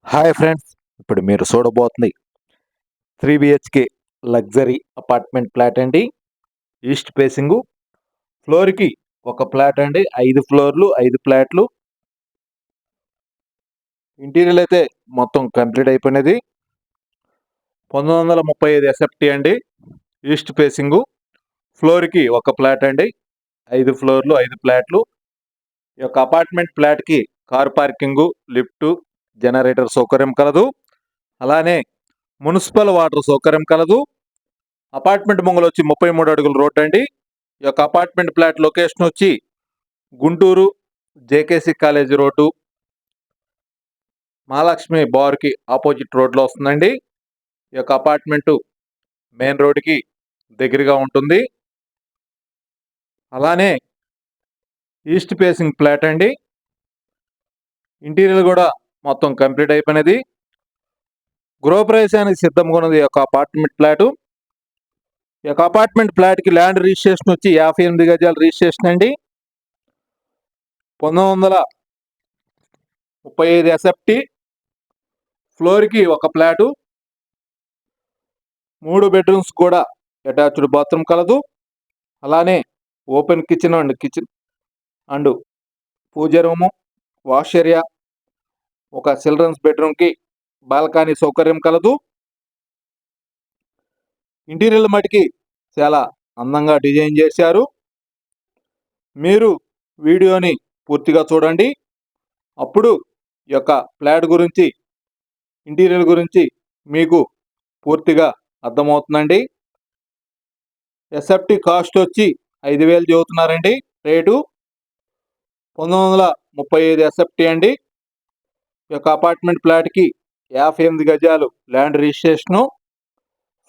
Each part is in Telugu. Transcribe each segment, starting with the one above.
హాయ్ ఫ్రెండ్స్, ఇప్పుడు మీరు చూడబోతుంది 3 బిహెచ్కే లగ్జరీ అపార్ట్మెంట్ ఫ్లాట్ అండి. East facing. ఫ్లోర్‌కి ఒక ఫ్లాట్ అండి. 5 ఫ్లోర్‌లు, 5 ఫ్లాట్‌లు. ఇంటీరియర్ అయితే మొత్తం కంప్లీట్ అయిపోయినది. 1935 ఎస్ఎఫ్టీ అండి. East facing. ఫ్లోర్‌కి ఒక ఫ్లాట్ అండి. 5 ఫ్లోర్‌లు, 5 ఫ్లాట్‌లు. ఈ యొక్క అపార్ట్మెంట్ ఫ్లాట్‌కి కార్ పార్కింగు, లిఫ్టు, జనరేటర్ సౌకర్యం కలదు. అలానే మున్సిపల్ వాటర్ సౌకర్యం కలదు. అపార్ట్మెంట్ ముంగలొచ్చి 33 అడుగుల రోడ్ అండి. ఈ యొక్క అపార్ట్మెంట్ ఫ్లాట్ లొకేషన్ వచ్చి Guntur JKC college road, Mahalakshmi బార్కి ఆపోజిట్ రోడ్లో వస్తుందండి. ఈ యొక్క అపార్ట్మెంటు మెయిన్ రోడ్డుకి దగ్గరగా ఉంటుంది. అలానే ఈస్ట్ ఫేసింగ్ ఫ్లాట్ అండి. ఇంటీరియర్ కూడా మొత్తం కంప్లీట్ అయిపోయినది. గృహప్రవేశానికి సిద్ధంగా ఉన్నది ఈ యొక్క అపార్ట్మెంట్ ఫ్లాటు. ఈ యొక్క అపార్ట్మెంట్ ఫ్లాట్కి ల్యాండ్ రిజిస్ట్రేషన్ వచ్చి 58 గజాల రిజిస్ట్రేషన్ అండి. 1935 ఎస్ఎఫ్టీ. ఫ్లోర్‌కి ఒక ఫ్లాటు, 3 బెడ్రూమ్స్ కూడా అటాచ్డ్ బాత్రూమ్ కలదు. అలానే open kitchen and pooja room, wash area, ఒక చిల్డ్రన్స్ బెడ్రూమ్‌కి బాల్కనీ సౌకర్యం కలదు. ఇంటీరియర్ మటుకి చాలా అందంగా డిజైన్ చేశారు. మీరు వీడియోని పూర్తిగా చూడండి. అప్పుడు ఈ యొక్క ఫ్లాట్ గురించి, ఇంటీరియర్ గురించి మీకు పూర్తిగా అర్థమవుతుందండి. ఎస్ఎఫ్టీ కాస్ట్ వచ్చి 5,000 చెబుతున్నారండి రేటు. 1935 ఎస్ఎఫ్టీ అండి. ఈ యొక్క అపార్ట్మెంట్ ఫ్లాట్కి 58 గజాలు ల్యాండ్ రిజిస్ట్రేషను.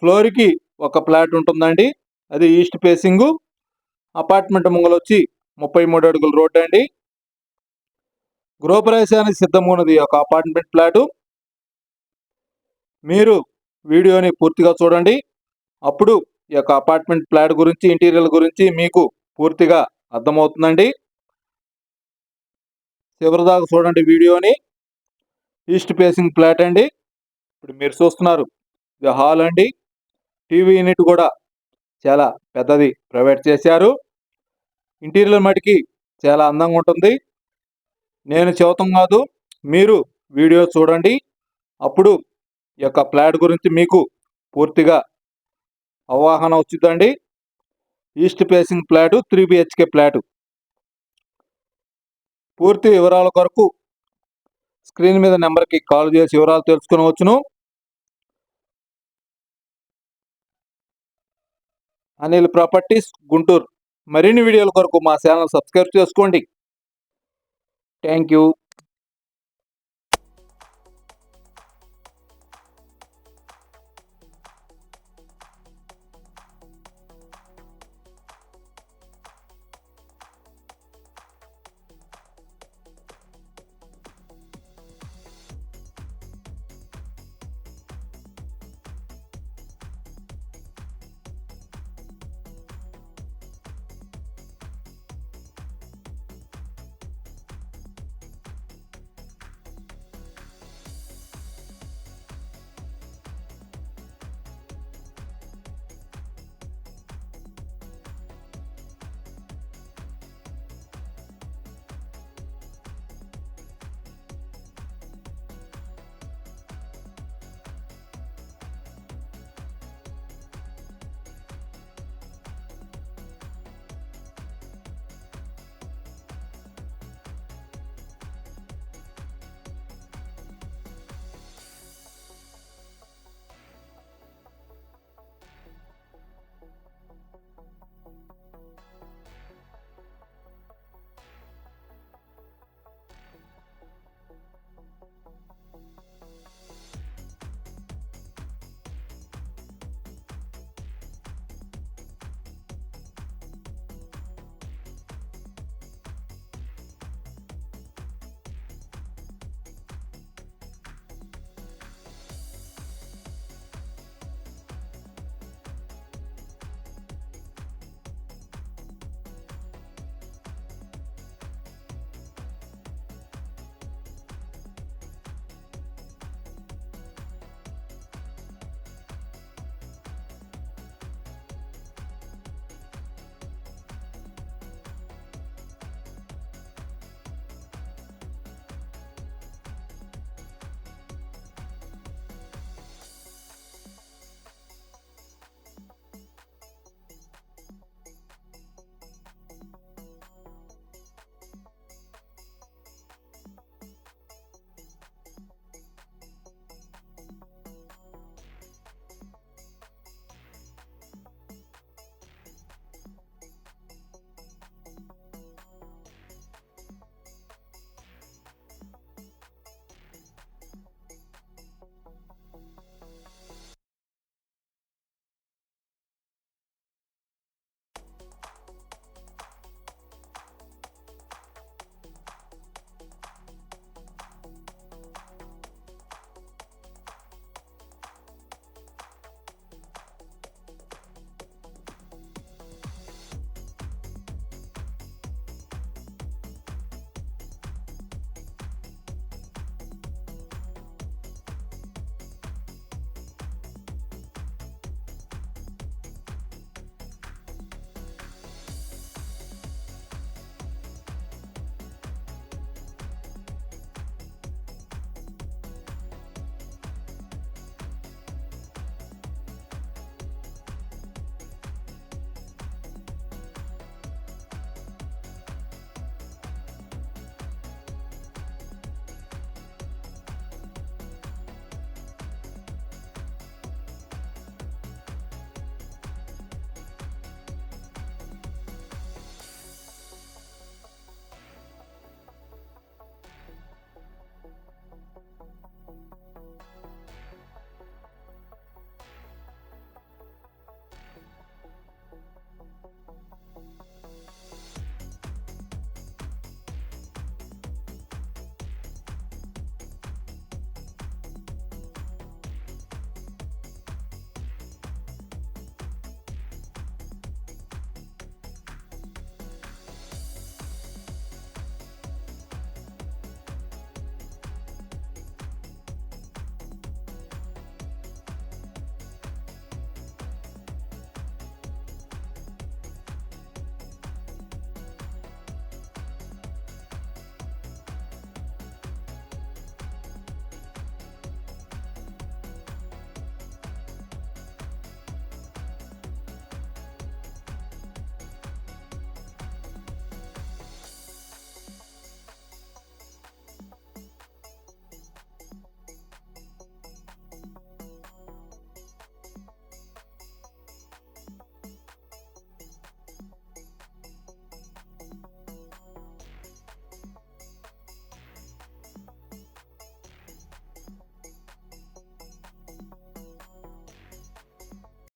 ఫ్లోర్‌కి ఒక ఫ్లాట్ ఉంటుందండి. అది ఈస్ట్ ఫేసింగు. అపార్ట్మెంట్ ముంగలొచ్చి 33 అడుగుల రోడ్ అండి. గృహప్రవేశానికి సిద్ధంగా ఉన్నది ఈ యొక్క అపార్ట్మెంట్ ఫ్లాటు. మీరు వీడియోని పూర్తిగా చూడండి. అప్పుడు ఈ యొక్క అపార్ట్మెంట్ ఫ్లాట్ గురించి, ఇంటీరియర్ గురించి మీకు పూర్తిగా అర్థమవుతుందండి. చివరిదాకా చూడండి వీడియోని. ఈస్ట్ ఫేసింగ్ ఫ్లాట్ అండి. ఇప్పుడు మీరు చూస్తున్నారు, ఇది హాల్ అండి. టీవీ యూనిట్ కూడా చాలా పెద్దది ప్రొవైడ్ చేశారు. ఇంటీరియర్ మటుకి చాలా అందంగా ఉంటుంది. నేను చెబుతాం కాదు, మీరు వీడియో చూడండి. అప్పుడు ఈ యొక్క ఫ్లాట్ గురించి మీకు పూర్తిగా అవగాహన వచ్చిందండి. East facing flat, 3 BHK flat. పూర్తి వివరాల కొరకు స్క్రీన్ మీద నెంబర్కి కాల్ చేసి వివరాలు తెలుసుకునవచ్చును. అనిల్ ప్రాపర్టీస్, గుంటూరు. మరిన్ని వీడియోల కొరకు మా ఛానల్ సబ్స్క్రైబ్ చేసుకోండి. Thank you.